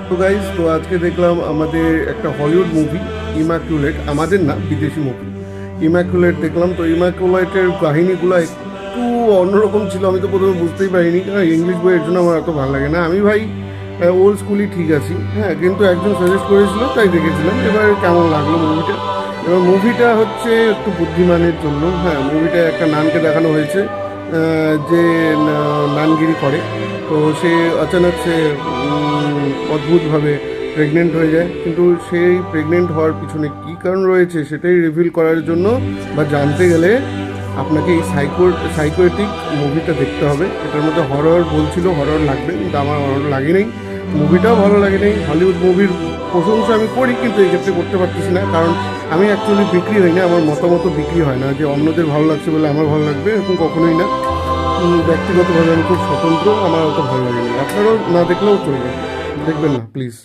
তো গাইজ, তো আজকে দেখলাম আমাদের একটা হলিউড মুভি ইমাকুলেট, আমাদের না বিদেশি মুভি ইমাকুলেট দেখলাম। তো ইমাকুলেটের কাহিনীগুলো একটু অন্যরকম ছিল, আমি তো প্রথমে বুঝতেই পারিনি, কারণ ইংলিশ বইয়ের জন্য আমার এত ভালো লাগে না। আমি ভাই ওল্ড স্কুলই ঠিক আছি, হ্যাঁ, কিন্তু একজন সাজেস্ট করেছিল তাই দেখেছিলাম। এবার কেমন লাগলো মুভিটা? এবার মুভিটা হচ্ছে একটু বুদ্ধিমানের জন্য। হ্যাঁ, মুভিটা একটা নানকে দেখানো হয়েছে, যে নানগিরি করে। তো সে অচানক সে অদ্ভুতভাবে প্রেগনেন্ট হয়ে যায়, কিন্তু সেই প্রেগনেন্ট হওয়ার পিছনে কী কারণ রয়েছে সেটাই রিভিল করার জন্য বা জানতে গেলে আপনাকে এই সাইকোয়েটিক মুভিটা দেখতে হবে। এটার মধ্যে হরর বলছিল, হরর লাগবে, কিন্তু আমার হরর লাগে নেই, মুভিটাও ভালো লাগে নেই। হলিউড মুভির প্রশংসা আমি করি, কিন্তু এই ক্ষেত্রে করতে পারতেছি না, কারণ আমি অ্যাকচুয়ালি বিক্রি হই না, আমার মতামত বিক্রি হয় না যে অন্যদের ভালো লাগছে বলে আমার ভালো লাগবে, এরকম কখনোই না। ব্যক্তিগতভাবে আমি খুব স্বতন্ত্র, আমার অত ভালো লাগেনি। আপনারাও না দেখলেও চলবে, দেখবেন না প্লিজ।